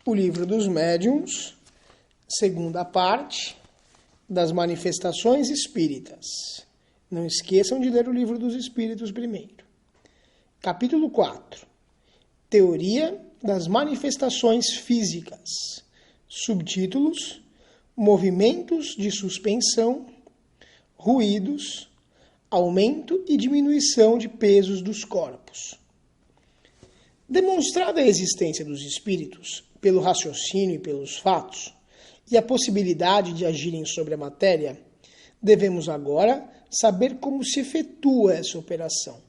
O Livro dos Médiuns, segunda parte das Manifestações Espíritas. Não esqueçam de ler o Livro dos Espíritos primeiro. Capítulo 4. Teoria das Manifestações Físicas. Subtítulos: Movimentos de suspensão, ruídos, aumento e diminuição de pesos dos corpos. Demonstrada a existência dos espíritos pelo raciocínio e pelos fatos, e a possibilidade de agirem sobre a matéria, devemos agora saber como se efetua essa operação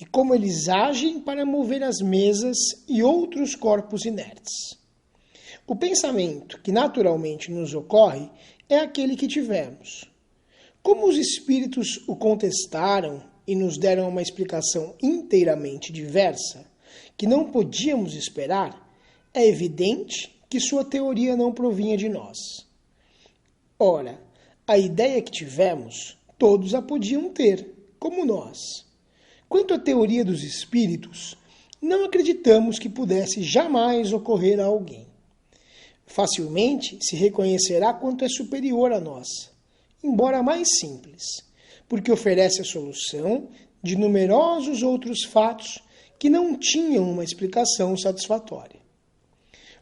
e como eles agem para mover as mesas e outros corpos inertes. O pensamento que naturalmente nos ocorre é aquele que tivemos. Como os espíritos o contestaram e nos deram uma explicação inteiramente diversa, que não podíamos esperar, é evidente que sua teoria não provinha de nós. Ora, a ideia que tivemos, todos a podiam ter, como nós. Quanto à teoria dos espíritos, não acreditamos que pudesse jamais ocorrer a alguém. Facilmente se reconhecerá quanto é superior a nós, embora mais simples, porque oferece a solução de numerosos outros fatos que não tinham uma explicação satisfatória.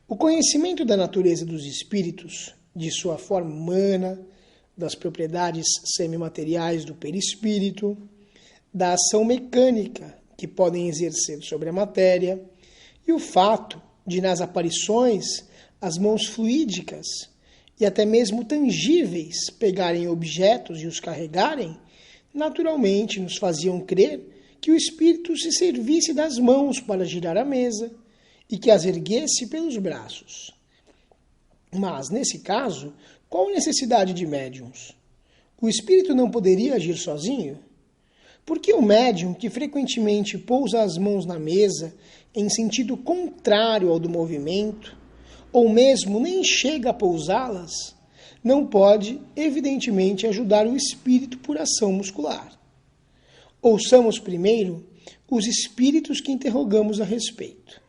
O conhecimento da natureza dos espíritos, de sua forma humana, das propriedades semimateriais do perispírito, da ação mecânica que podem exercer sobre a matéria, e o fato de, nas aparições, as mãos fluídicas e até mesmo tangíveis pegarem objetos e os carregarem, naturalmente nos faziam crer que o espírito se servisse das mãos para girar a mesa e que as erguesse pelos braços. Mas, nesse caso, qual a necessidade de médiuns? O espírito não poderia agir sozinho? Por que o médium, que frequentemente pousa as mãos na mesa em sentido contrário ao do movimento, ou mesmo nem chega a pousá-las, não pode, evidentemente, ajudar o espírito por ação muscular? Ouçamos primeiro os espíritos que interrogamos a respeito.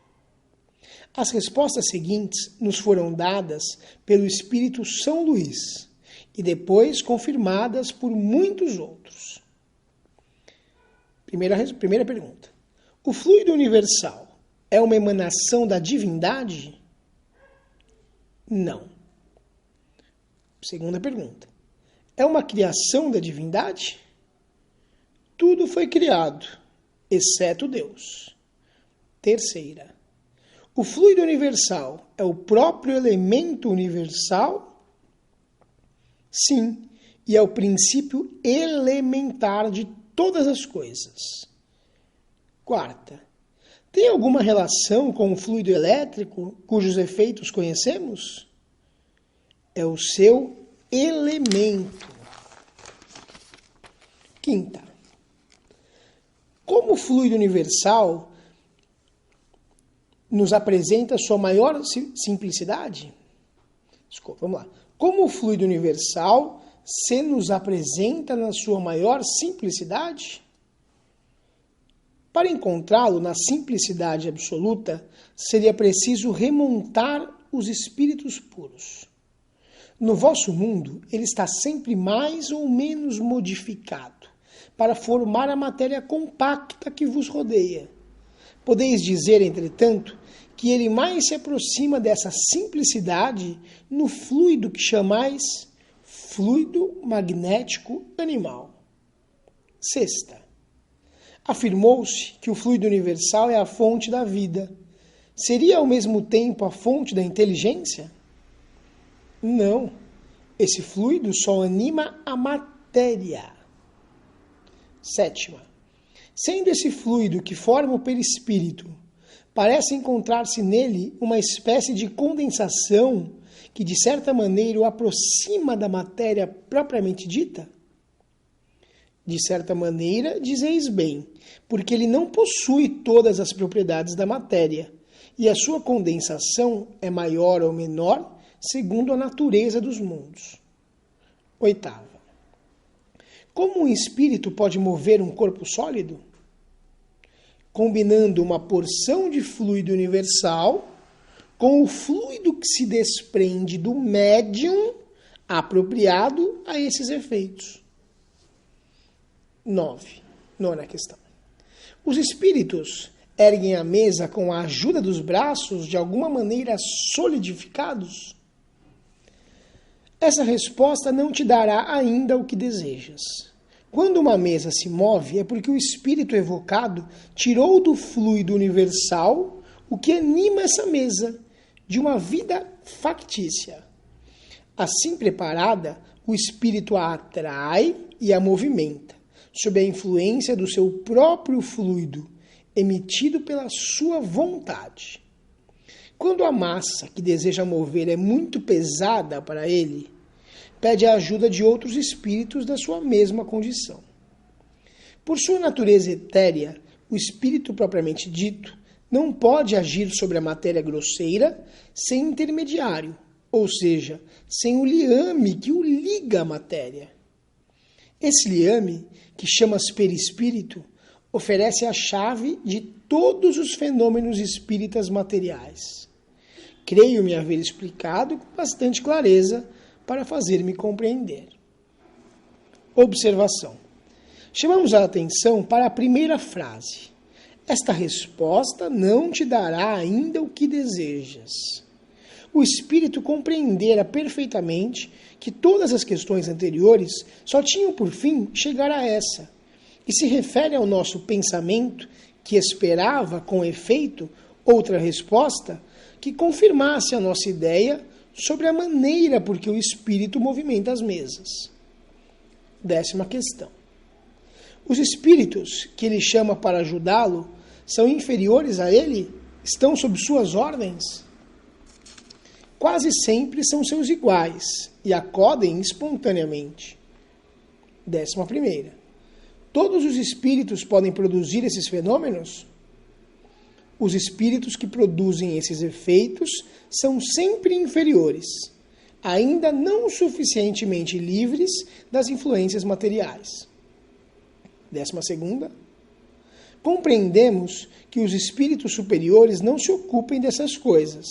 As respostas seguintes nos foram dadas pelo espírito São Luís e depois confirmadas por muitos outros. Primeira pergunta. O fluido universal é uma emanação da divindade? Não. Segunda pergunta. É uma criação da divindade? Tudo foi criado, exceto Deus. Terceira. O fluido universal é o próprio elemento universal? Sim, e é o princípio elementar de todas as coisas. Quarta. Tem alguma relação com o fluido elétrico, cujos efeitos conhecemos? É o seu elemento. Quinta. Como o fluido universal nos apresenta sua maior simplicidade? Desculpa, vamos lá. Como o fluido universal se nos apresenta na sua maior simplicidade? Para encontrá-lo na simplicidade absoluta, seria preciso remontar os espíritos puros. No vosso mundo, ele está sempre mais ou menos modificado para formar a matéria compacta que vos rodeia. Podeis dizer, entretanto, que ele mais se aproxima dessa simplicidade no fluido que chamais fluido magnético animal. Sexta. Afirmou-se que o fluido universal é a fonte da vida. Seria ao mesmo tempo a fonte da inteligência? Não. Esse fluido só anima a matéria. Sétima. Sendo esse fluido que forma o perispírito, parece encontrar-se nele uma espécie de condensação que, de certa maneira, o aproxima da matéria propriamente dita? De certa maneira, dizeis bem, porque ele não possui todas as propriedades da matéria, e a sua condensação é maior ou menor segundo a natureza dos mundos. Oitava. Como um espírito pode mover um corpo sólido? Combinando uma porção de fluido universal com o fluido que se desprende do médium apropriado a esses efeitos. 9. Nona questão. Os espíritos erguem a mesa com a ajuda dos braços de alguma maneira solidificados? Essa resposta não te dará ainda o que desejas. Quando uma mesa se move, é porque o espírito evocado tirou do fluido universal o que anima essa mesa, de uma vida factícia. Assim preparada, o espírito a atrai e a movimenta, sob a influência do seu próprio fluido, emitido pela sua vontade. Quando a massa que deseja mover é muito pesada para ele, pede a ajuda de outros espíritos da sua mesma condição. Por sua natureza etérea, o espírito propriamente dito não pode agir sobre a matéria grosseira sem intermediário, ou seja, sem o liame que o liga à matéria. Esse liame, que chamas perispírito, oferece a chave de todos os fenômenos espíritas materiais. Creio me haver explicado com bastante clareza para fazer-me compreender. Observação. Chamamos a atenção para a primeira frase. Esta resposta não te dará ainda o que desejas. O espírito compreendera perfeitamente que todas as questões anteriores só tinham por fim chegar a essa, e se refere ao nosso pensamento que esperava, com efeito, outra resposta que confirmasse a nossa ideia sobre a maneira por que o espírito movimenta as mesas. 10ª questão. Os espíritos que ele chama para ajudá-lo são inferiores a ele? Estão sob suas ordens? Quase sempre são seus iguais e acodem espontaneamente. 11ª. Todos os espíritos podem produzir esses fenômenos? Os espíritos que produzem esses efeitos são sempre inferiores, ainda não suficientemente livres das influências materiais. 12ª. Compreendemos que os espíritos superiores não se ocupem dessas coisas,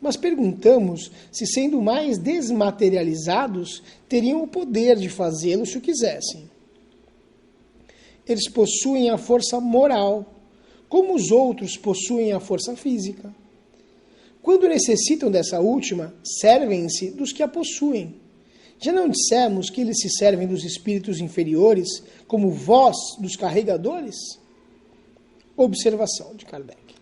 mas perguntamos se, sendo mais desmaterializados, teriam o poder de fazê-lo se o quisessem. Eles possuem a força moral, como os outros possuem a força física. Quando necessitam dessa última, servem-se dos que a possuem. Já não dissemos que eles se servem dos espíritos inferiores como voz dos carregadores? Observação de Kardec.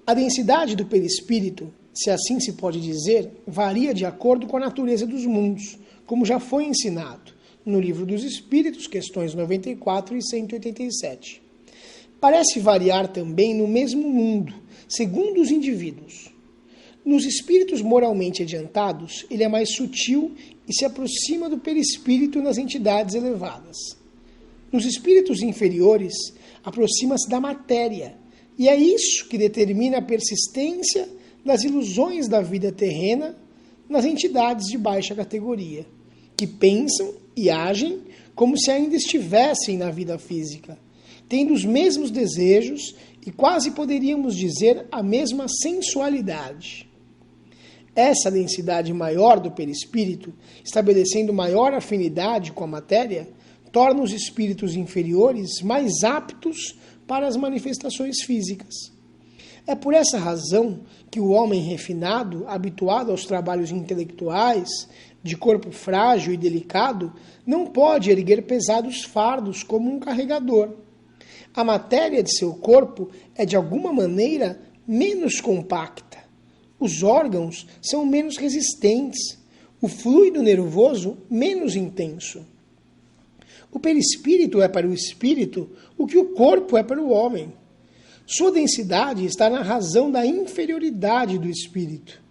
A densidade do perispírito, se assim se pode dizer, varia de acordo com a natureza dos mundos, como já foi ensinado no Livro dos Espíritos, questões 94 e 187. Parece variar também no mesmo mundo, segundo os indivíduos. Nos espíritos moralmente adiantados, ele é mais sutil e se aproxima do perispírito nas entidades elevadas. Nos espíritos inferiores, aproxima-se da matéria, e é isso que determina a persistência das ilusões da vida terrena nas entidades de baixa categoria, que pensam e agem como se ainda estivessem na vida física, tendo os mesmos desejos e quase poderíamos dizer a mesma sensualidade. Essa densidade maior do perispírito, estabelecendo maior afinidade com a matéria, torna os espíritos inferiores mais aptos para as manifestações físicas. É por essa razão que o homem refinado, habituado aos trabalhos intelectuais, de corpo frágil e delicado, não pode erguer pesados fardos como um carregador. A matéria de seu corpo é, de alguma maneira, menos compacta. Os órgãos são menos resistentes. O fluido nervoso menos intenso. O perispírito é para o espírito o que o corpo é para o homem. Sua densidade está na razão da inferioridade do espírito.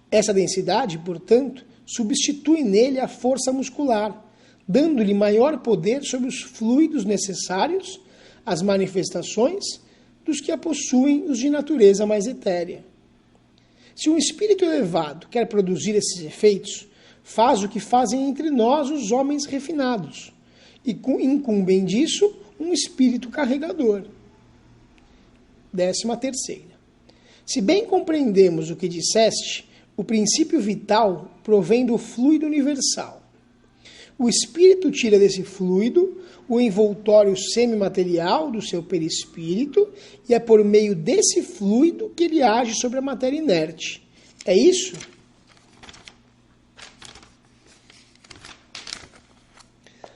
Essa densidade, portanto, substitui nele a força muscular, dando-lhe maior poder sobre os fluidos necessários às manifestações dos que a possuem os de natureza mais etérea. Se um espírito elevado quer produzir esses efeitos, faz o que fazem entre nós os homens refinados, e incumbem disso um espírito carregador. 13ª. Se bem compreendemos o que disseste, o princípio vital provém do fluido universal. O espírito tira desse fluido o envoltório semimaterial do seu perispírito e é por meio desse fluido que ele age sobre a matéria inerte. É isso?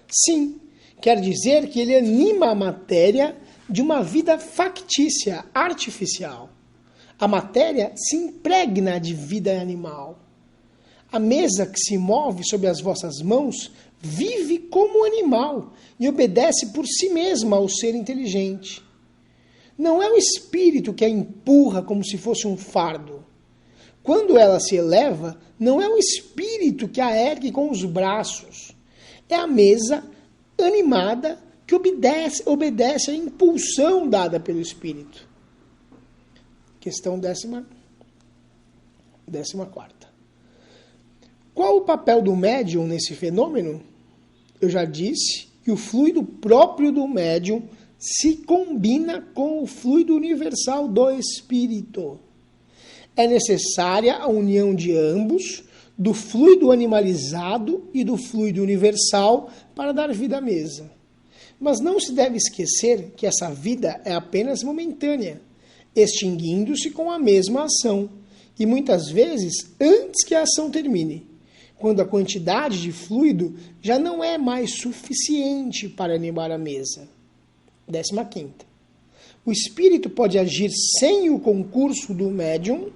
Sim, quer dizer que ele anima a matéria de uma vida factícia, artificial. A matéria se impregna de vida animal. A mesa que se move sob as vossas mãos vive como um animal e obedece por si mesma ao ser inteligente. Não é o espírito que a empurra como se fosse um fardo. Quando ela se eleva, não é o espírito que a ergue com os braços. É a mesa animada que obedece à impulsão dada pelo espírito. Questão 14ª. Qual o papel do médium nesse fenômeno? Eu já disse que o fluido próprio do médium se combina com o fluido universal do espírito. É necessária a união de ambos, do fluido animalizado e do fluido universal, para dar vida à mesa. Mas não se deve esquecer que essa vida é apenas momentânea, extinguindo-se com a mesma ação, e muitas vezes antes que a ação termine, quando a quantidade de fluido já não é mais suficiente para animar a mesa. 15ª. O espírito pode agir sem o concurso do médium,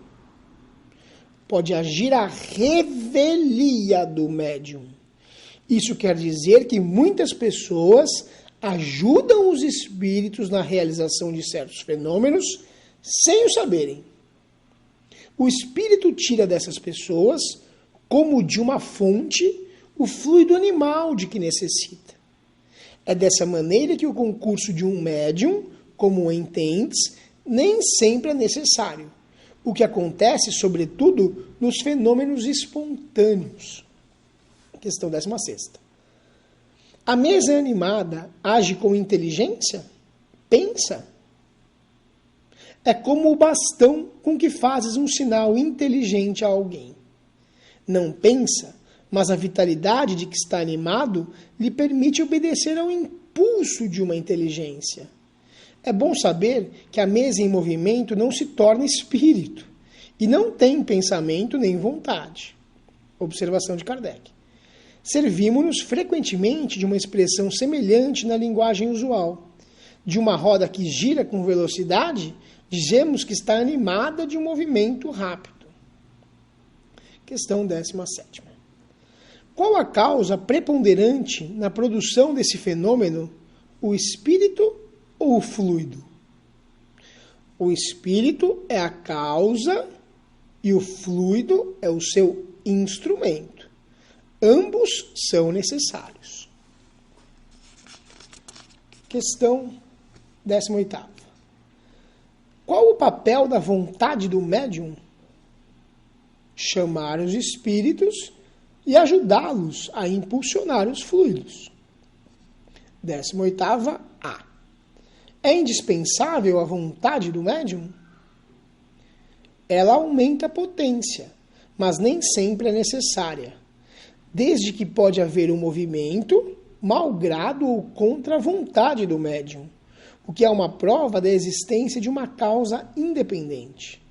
pode agir à revelia do médium. Isso quer dizer que muitas pessoas ajudam os espíritos na realização de certos fenômenos sem o saberem. O espírito tira dessas pessoas, como de uma fonte, o fluido animal de que necessita. É dessa maneira que o concurso de um médium, como entendes, nem sempre é necessário. O que acontece, sobretudo, nos fenômenos espontâneos. Questão 16ª. A mesa animada age com inteligência? Pensa? É como o bastão com que fazes um sinal inteligente a alguém. Não pensa, mas a vitalidade de que está animado lhe permite obedecer ao impulso de uma inteligência. É bom saber que a mesa em movimento não se torna espírito e não tem pensamento nem vontade. Observação de Kardec. Servimos-nos frequentemente de uma expressão semelhante na linguagem usual. De uma roda que gira com velocidade, dizemos que está animada de um movimento rápido. Questão 17ª. Qual a causa preponderante na produção desse fenômeno, o espírito ou o fluido? O espírito é a causa e o fluido é o seu instrumento. Ambos são necessários. Questão 18ª. Qual o papel da vontade do médium? Chamar os espíritos e ajudá-los a impulsionar os fluidos. 18ª A. É indispensável a vontade do médium? Ela aumenta a potência, mas nem sempre é necessária, desde que pode haver um movimento, malgrado ou contra a vontade do médium, o que é uma prova da existência de uma causa independente.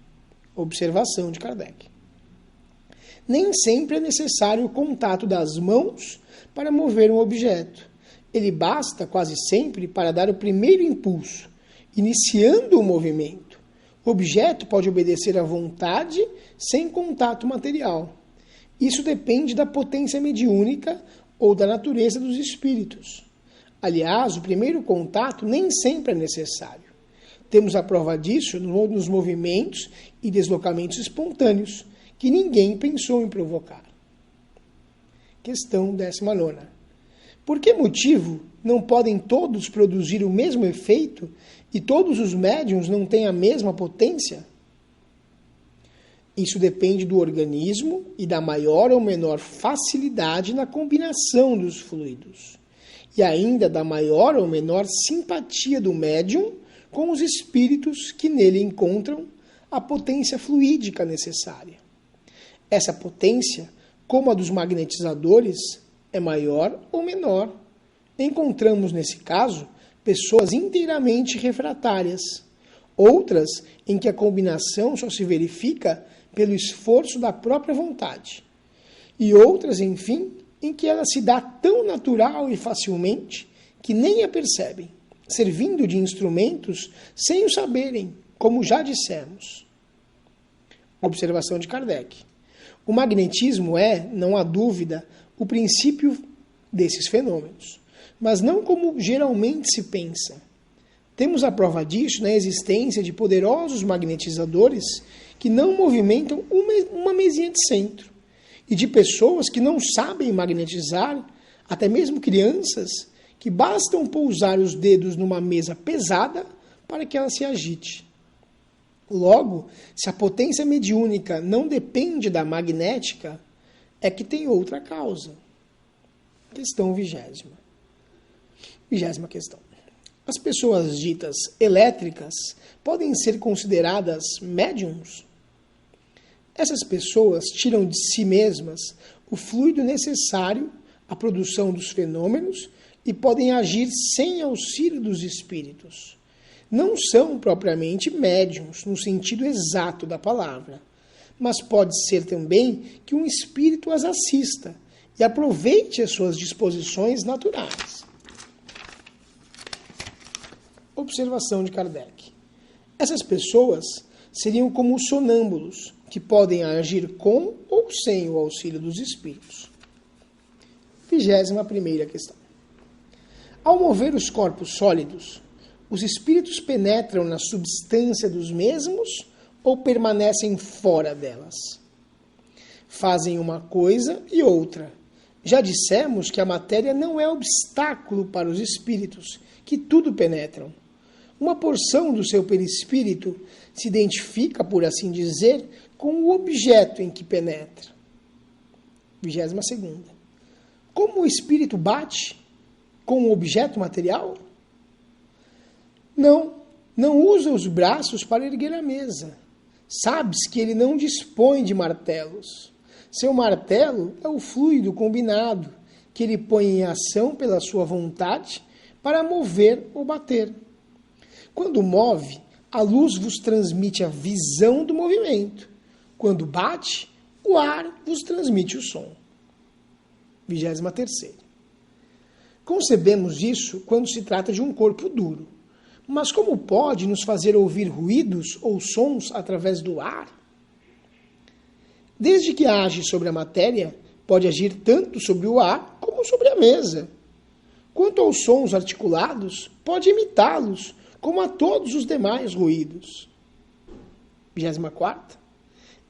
Observação de Kardec. Nem sempre é necessário o contato das mãos para mover um objeto. Ele basta quase sempre para dar o primeiro impulso, iniciando o movimento. O objeto pode obedecer à vontade sem contato material. Isso depende da potência mediúnica ou da natureza dos espíritos. Aliás, o primeiro contato nem sempre é necessário. Temos a prova disso nos movimentos e deslocamentos espontâneos, que ninguém pensou em provocar. Questão 19ª. Por que motivo não podem todos produzir o mesmo efeito e todos os médiuns não têm a mesma potência? Isso depende do organismo e da maior ou menor facilidade na combinação dos fluidos, e ainda da maior ou menor simpatia do médium com os espíritos que nele encontram a potência fluídica necessária. Essa potência, como a dos magnetizadores, é maior ou menor. Encontramos, nesse caso, pessoas inteiramente refratárias, outras em que a combinação só se verifica pelo esforço da própria vontade, e outras, enfim, em que ela se dá tão natural e facilmente que nem a percebem, servindo de instrumentos sem o saberem, como já dissemos. Observação de Kardec. O magnetismo é, não há dúvida, o princípio desses fenômenos, mas não como geralmente se pensa. Temos a prova disso na existência de poderosos magnetizadores que não movimentam uma mesinha de centro, e de pessoas que não sabem magnetizar, até mesmo crianças, que bastam pousar os dedos numa mesa pesada para que ela se agite. Logo, se a potência mediúnica não depende da magnética, é que tem outra causa. Questão 20ª. 20ª questão. As pessoas ditas elétricas podem ser consideradas médiums? Essas pessoas tiram de si mesmas o fluido necessário à produção dos fenômenos e podem agir sem auxílio dos espíritos. Não são propriamente médiums no sentido exato da palavra, mas pode ser também que um espírito as assista e aproveite as suas disposições naturais. Observação de Kardec. Essas pessoas seriam como os sonâmbulos, que podem agir com ou sem o auxílio dos espíritos. 21ª questão. Ao mover os corpos sólidos, os espíritos penetram na substância dos mesmos ou permanecem fora delas? Fazem uma coisa e outra. Já dissemos que a matéria não é obstáculo para os espíritos, que tudo penetram. Uma porção do seu perispírito se identifica, por assim dizer, com o objeto em que penetra. 22ª. Como o espírito bate com o objeto material? Não usa os braços para erguer a mesa. Sabes que ele não dispõe de martelos. Seu martelo é o fluido combinado, que ele põe em ação pela sua vontade para mover ou bater. Quando move, a luz vos transmite a visão do movimento. Quando bate, o ar vos transmite o som. 23ª. Concebemos isso quando se trata de um corpo duro. Mas como pode nos fazer ouvir ruídos ou sons através do ar? Desde que age sobre a matéria, pode agir tanto sobre o ar como sobre a mesa. Quanto aos sons articulados, pode imitá-los, como a todos os demais ruídos. 24ª.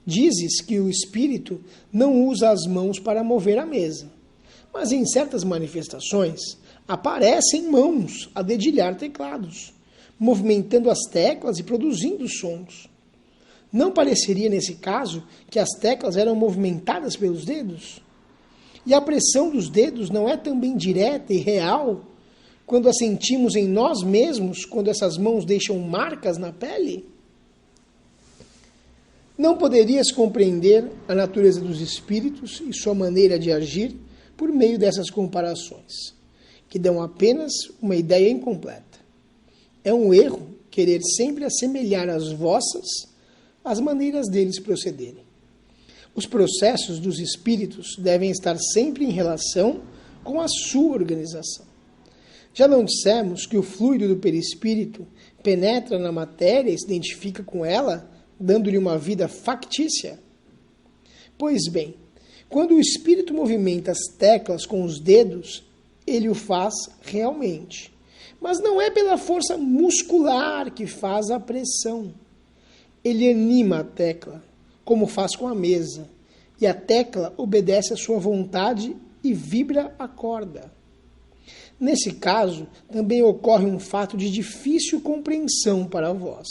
Dizes que o espírito não usa as mãos para mover a mesa, mas em certas manifestações aparecem mãos a dedilhar teclados, movimentando as teclas e produzindo sons. Não pareceria, nesse caso, que as teclas eram movimentadas pelos dedos? E a pressão dos dedos não é também direta e real quando a sentimos em nós mesmos, quando essas mãos deixam marcas na pele? Não poderias compreender a natureza dos espíritos e sua maneira de agir por meio dessas comparações, que dão apenas uma ideia incompleta. É um erro querer sempre assemelhar as vossas às maneiras deles procederem. Os processos dos espíritos devem estar sempre em relação com a sua organização. Já não dissemos que o fluido do perispírito penetra na matéria e se identifica com ela, dando-lhe uma vida factícia? Pois bem, quando o espírito movimenta as teclas com os dedos, ele o faz realmente. Mas não é pela força muscular que faz a pressão. Ele anima a tecla, como faz com a mesa, e a tecla obedece à sua vontade e vibra a corda. Nesse caso, também ocorre um fato de difícil compreensão para vós.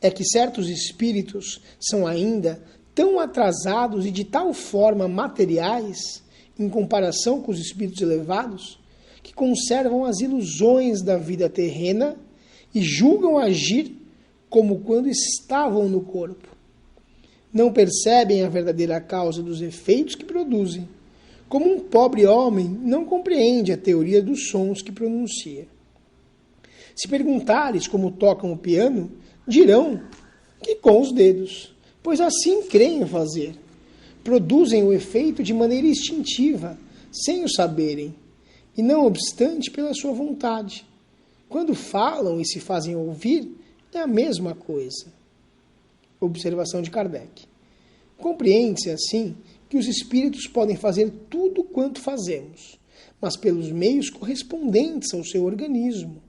É que certos espíritos são ainda tão atrasados e de tal forma materiais, em comparação com os espíritos elevados, que conservam as ilusões da vida terrena e julgam agir como quando estavam no corpo. Não percebem a verdadeira causa dos efeitos que produzem, como um pobre homem não compreende a teoria dos sons que pronuncia. Se perguntares como tocam o piano, dirão que com os dedos, pois assim creem fazer. Produzem o efeito de maneira instintiva, sem o saberem, e não obstante pela sua vontade. Quando falam e se fazem ouvir, é a mesma coisa. Observação de Kardec. Compreende-se assim que os espíritos podem fazer tudo quanto fazemos, mas pelos meios correspondentes ao seu organismo.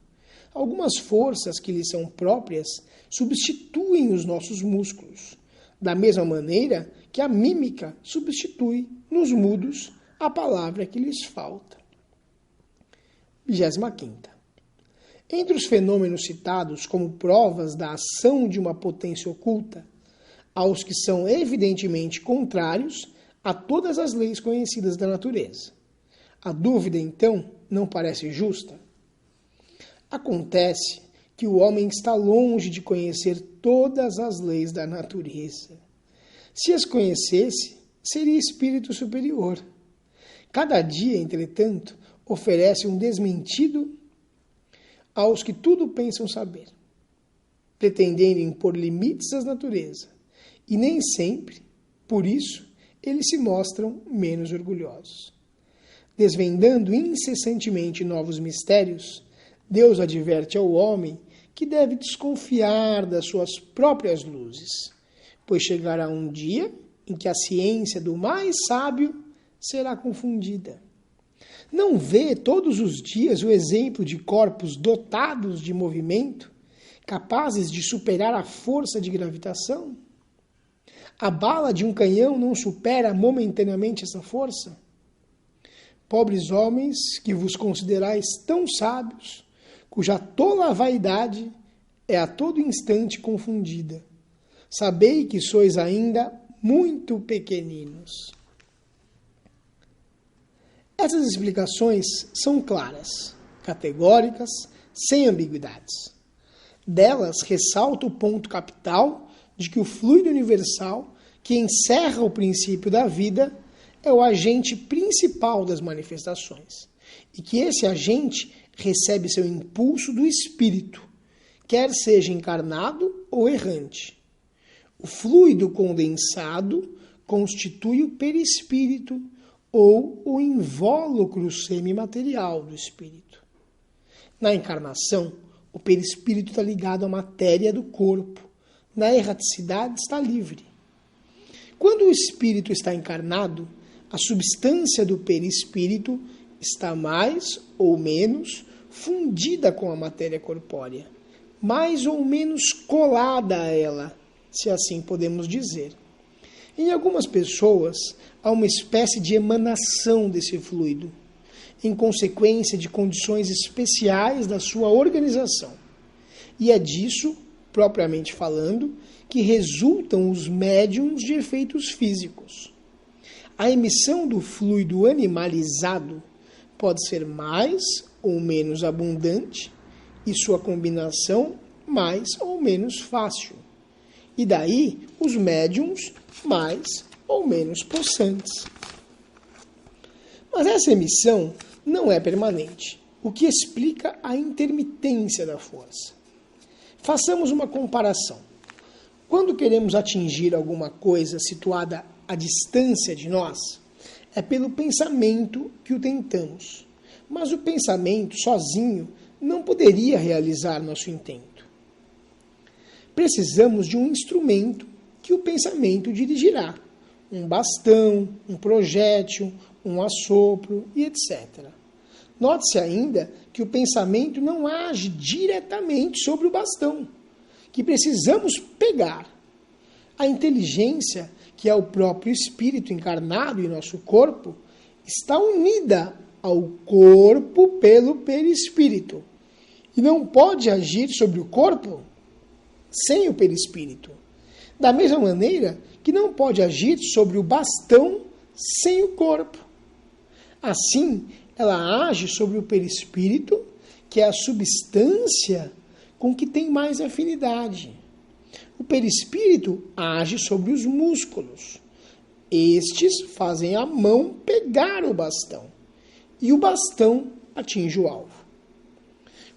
Algumas forças que lhes são próprias substituem os nossos músculos, da mesma maneira que a mímica substitui nos mudos a palavra que lhes falta. 25ª. Entre os fenômenos citados como provas da ação de uma potência oculta, há os que são evidentemente contrários a todas as leis conhecidas da natureza. A dúvida, então, não parece justa? Acontece que o homem está longe de conhecer todas as leis da natureza. Se as conhecesse, seria espírito superior. Cada dia, entretanto, oferece um desmentido aos que tudo pensam saber, pretendendo impor limites às naturezas, e nem sempre, por isso, eles se mostram menos orgulhosos. Desvendando incessantemente novos mistérios, Deus adverte ao homem que deve desconfiar das suas próprias luzes, pois chegará um dia em que a ciência do mais sábio será confundida. Não vê todos os dias o exemplo de corpos dotados de movimento, capazes de superar a força de gravitação? A bala de um canhão não supera momentaneamente essa força? Pobres homens que vos considerais tão sábios, cuja tola vaidade é a todo instante confundida. Sabei que sois ainda muito pequeninos. Essas explicações são claras, categóricas, sem ambiguidades. Delas ressalta o ponto capital de que o fluido universal, que encerra o princípio da vida, é o agente principal das manifestações, e que esse agente recebe seu impulso do espírito, quer seja encarnado ou errante. O fluido condensado constitui o perispírito, ou o invólucro semimaterial do espírito. Na encarnação, o perispírito está ligado à matéria do corpo. Na erraticidade está livre. Quando o espírito está encarnado, a substância do perispírito está mais ou menos fundida com a matéria corpórea, mais ou menos colada a ela, se assim podemos dizer. Em algumas pessoas, há uma espécie de emanação desse fluido, em consequência de condições especiais da sua organização. E é disso, propriamente falando, que resultam os médiums de efeitos físicos. A emissão do fluido animalizado pode ser mais ou menos abundante e sua combinação mais ou menos fácil. E daí os médiums mais ou menos possantes. Mas essa emissão não é permanente, o que explica a intermitência da força. Façamos uma comparação. Quando queremos atingir alguma coisa situada à distância de nós, é pelo pensamento que o tentamos. Mas o pensamento sozinho não poderia realizar nosso intento. Precisamos de um instrumento que o pensamento dirigirá. Um bastão, um projétil, um assopro e etc. Note-se ainda que o pensamento não age diretamente sobre o bastão, que precisamos pegar. A inteligência, que é o próprio espírito encarnado em nosso corpo, está unida ao corpo pelo perispírito e não pode agir sobre o corpo sem o perispírito. Da mesma maneira que não pode agir sobre o bastão sem o corpo. Assim, ela age sobre o perispírito, que é a substância com que tem mais afinidade. o perispírito age sobre os músculos. Estes fazem a mão pegar o bastão e o bastão atinge o alvo.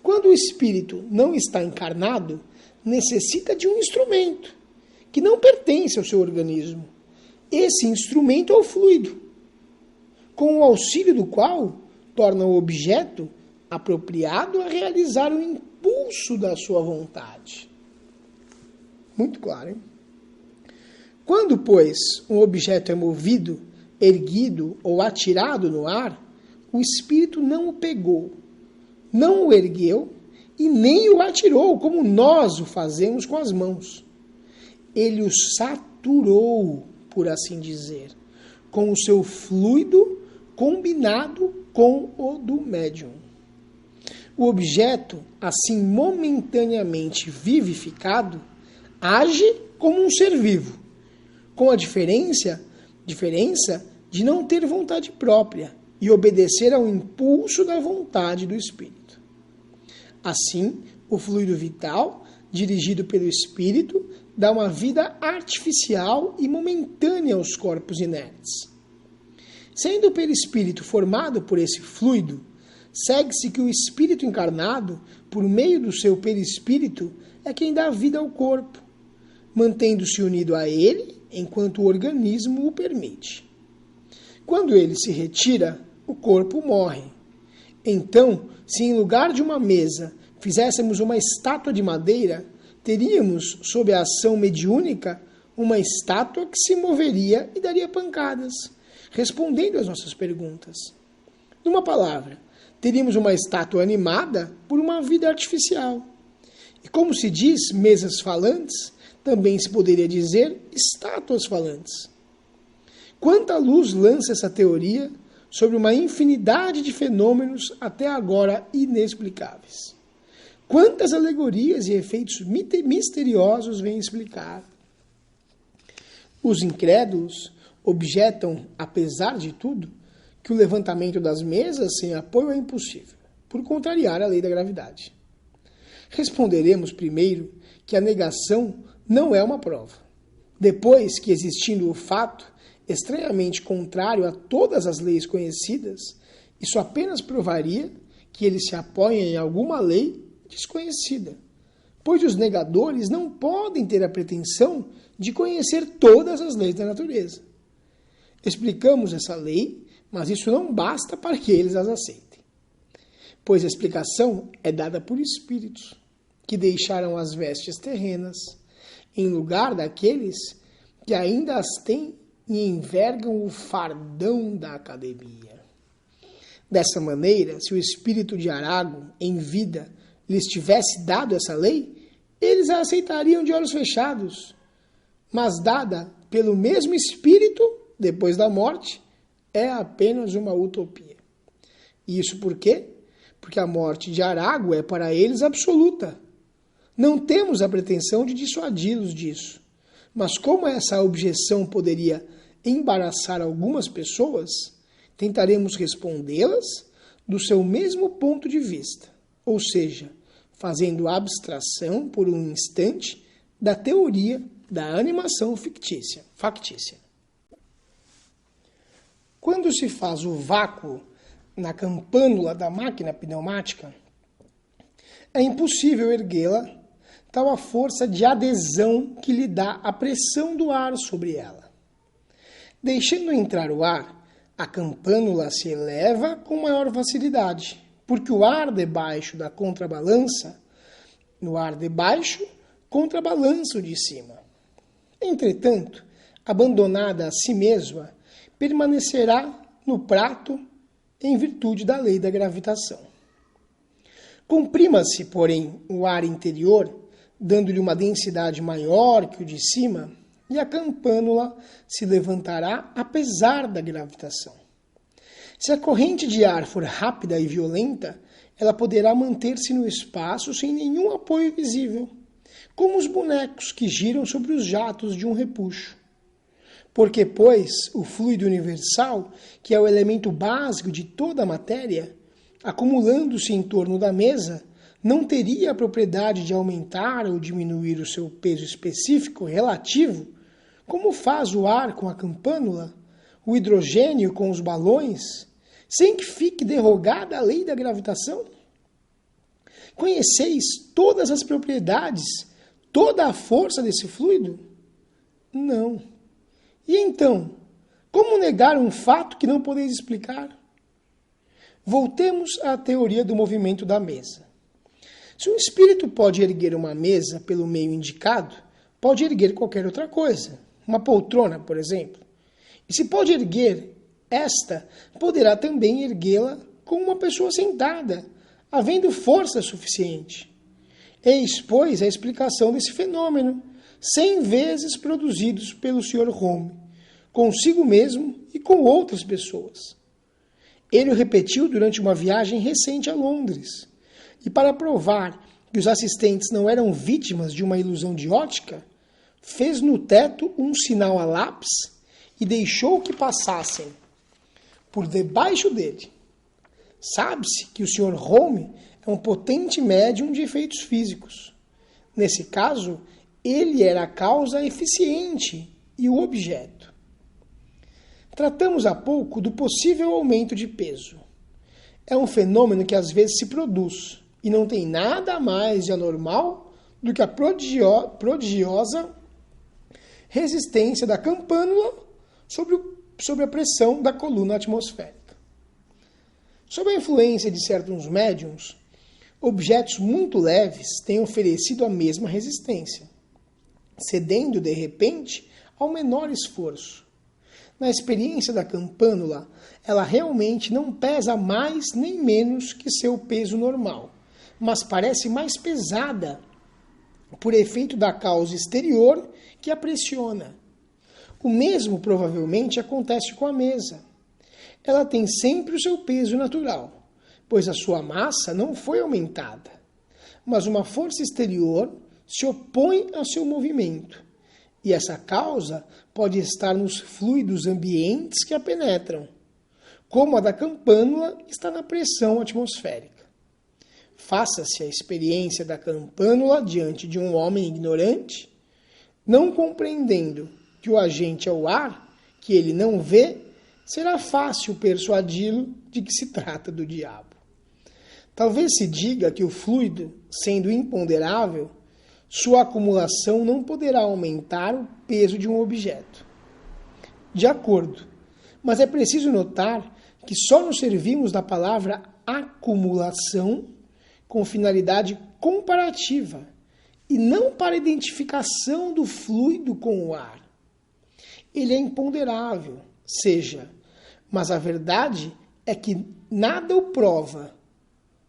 Quando o espírito não está encarnado, necessita de um instrumento que não pertence ao seu organismo. Esse instrumento é o fluido, com o auxílio do qual torna o objeto apropriado a realizar o impulso da sua vontade. Muito claro, hein? Quando, pois, um objeto é movido, erguido ou atirado no ar, o espírito não o pegou, não o ergueu e nem o atirou, como nós o fazemos com as mãos. Ele o saturou, por assim dizer, com o seu fluido combinado com o do médium. O objeto, assim momentaneamente vivificado, age como um ser vivo, com a diferença de não ter vontade própria e obedecer ao impulso da vontade do espírito. Assim, o fluido vital, dirigido pelo espírito, dá uma vida artificial e momentânea aos corpos inertes. Sendo o perispírito formado por esse fluido, segue-se que o espírito encarnado, por meio do seu perispírito, é quem dá vida ao corpo, mantendo-se unido a ele enquanto o organismo o permite. Quando ele se retira, o corpo morre. Então, se em lugar de uma mesa fizéssemos uma estátua de madeira, teríamos, sob a ação mediúnica, uma estátua que se moveria e daria pancadas, respondendo às nossas perguntas. Numa palavra, teríamos uma estátua animada por uma vida artificial. E como se diz mesas falantes, também se poderia dizer estátuas falantes. Quanta luz lança essa teoria sobre uma infinidade de fenômenos até agora inexplicáveis. Quantas alegorias e efeitos misteriosos vêm explicar. Os incrédulos objetam, apesar de tudo, que o levantamento das mesas sem apoio é impossível, por contrariar a lei da gravidade. Responderemos primeiro que a negação não é uma prova. Depois que, existindo o fato estranhamente contrário a todas as leis conhecidas, isso apenas provaria que ele se apoia em alguma lei desconhecida, pois os negadores não podem ter a pretensão de conhecer todas as leis da natureza. Explicamos essa lei, mas isso não basta para que eles as aceitem, pois a explicação é dada por espíritos que deixaram as vestes terrenas, em lugar daqueles que ainda as têm e envergam o fardão da academia. Dessa maneira, se o espírito de Arago, em vida, lhes tivesse dado essa lei, eles a aceitariam de olhos fechados, mas dada pelo mesmo espírito, depois da morte, é apenas uma utopia. E isso por quê? Porque a morte de Arago é para eles absoluta. Não temos a pretensão de dissuadi-los disso. Mas como essa objeção poderia embaraçar algumas pessoas, tentaremos respondê-las do seu mesmo ponto de vista, ou seja, fazendo abstração por um instante da teoria da animação factícia. Quando se faz o vácuo na campânula da máquina pneumática, é impossível erguê-la, tal a força de adesão que lhe dá a pressão do ar sobre ela. Deixando entrar o ar, a campânula se eleva com maior facilidade, porque o ar debaixo da contrabalança, no ar de baixo, contrabalança o de cima. Entretanto, abandonada a si mesma, permanecerá no prato em virtude da lei da gravitação. Comprima-se, porém, o ar interior, dando-lhe uma densidade maior que o de cima, e a campânula se levantará apesar da gravitação. Se a corrente de ar for rápida e violenta, ela poderá manter-se no espaço sem nenhum apoio visível, como os bonecos que giram sobre os jatos de um repuxo. Porque, pois, o fluido universal, que é o elemento básico de toda a matéria, acumulando-se em torno da mesa, não teria a propriedade de aumentar ou diminuir o seu peso específico relativo, como faz o ar com a campânula, o hidrogênio com os balões, sem que fique derrogada a lei da gravitação? Conheceis todas as propriedades, toda a força desse fluido? Não. E então, como negar um fato que não podeis explicar? Voltemos à teoria do movimento da mesa. Se um espírito pode erguer uma mesa pelo meio indicado, pode erguer qualquer outra coisa, uma poltrona, por exemplo. E se pode erguer esta, poderá também erguê-la com uma pessoa sentada, havendo força suficiente. Eis, pois, a explicação desse fenômeno, 100 vezes produzidos pelo Sr. Home, consigo mesmo e com outras pessoas. Ele o repetiu durante uma viagem recente a Londres. E para provar que os assistentes não eram vítimas de uma ilusão de ótica, fez no teto um sinal a lápis e deixou que passassem por debaixo dele. Sabe-se que o Sr. Home é um potente médium de efeitos físicos. Nesse caso, ele era a causa eficiente e o objeto. Tratamos há pouco do possível aumento de peso. É um fenômeno que às vezes se produz e não tem nada mais de anormal do que a prodigiosa resistência da campânula sobre a pressão da coluna atmosférica. Sob a influência de certos médiums, objetos muito leves têm oferecido a mesma resistência, cedendo de repente ao menor esforço. Na experiência da campânula, ela realmente não pesa mais nem menos que seu peso normal, mas parece mais pesada por efeito da causa exterior que a pressiona. O mesmo provavelmente acontece com a mesa. Ela tem sempre o seu peso natural, pois a sua massa não foi aumentada, mas uma força exterior se opõe ao seu movimento, e essa causa pode estar nos fluidos ambientes que a penetram, como a da campânula está na pressão atmosférica. Faça-se a experiência da campânula diante de um homem ignorante, não compreendendo que o agente é o ar, que ele não vê, será fácil persuadi-lo de que se trata do diabo. Talvez se diga que o fluido, sendo imponderável, sua acumulação não poderá aumentar o peso de um objeto. De acordo, mas é preciso notar que só nos servimos da palavra acumulação com finalidade comparativa e não para identificação do fluido com o ar. Ele é imponderável, mas a verdade é que nada o prova.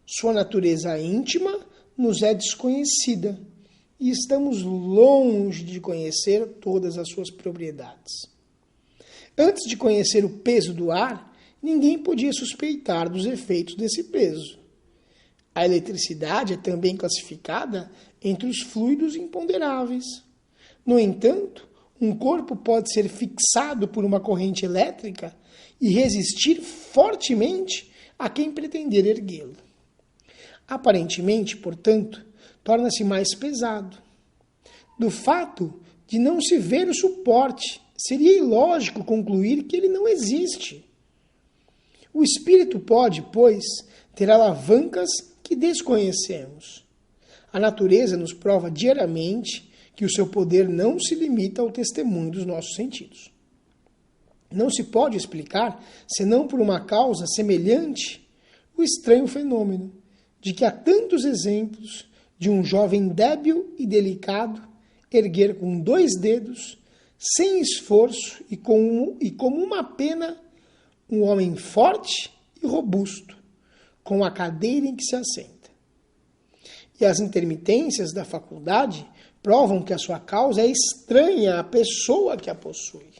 Sua natureza íntima nos é desconhecida e estamos longe de conhecer todas as suas propriedades. Antes de conhecer o peso do ar, ninguém podia suspeitar dos efeitos desse peso. A eletricidade é também classificada entre os fluidos imponderáveis. No entanto, um corpo pode ser fixado por uma corrente elétrica e resistir fortemente a quem pretender erguê-lo. Aparentemente, portanto, torna-se mais pesado. Do fato de não se ver o suporte, seria ilógico concluir que ele não existe. O espírito pode, pois, ter alavancas que desconhecemos. A natureza nos prova diariamente que o seu poder não se limita ao testemunho dos nossos sentidos. Não se pode explicar, senão por uma causa semelhante, o estranho fenômeno de que há tantos exemplos de um jovem débil e delicado erguer com 2 dedos, sem esforço e como uma pena, um homem forte e robusto, com a cadeira em que se assenta. E as intermitências da faculdade provam que a sua causa é estranha à pessoa que a possui.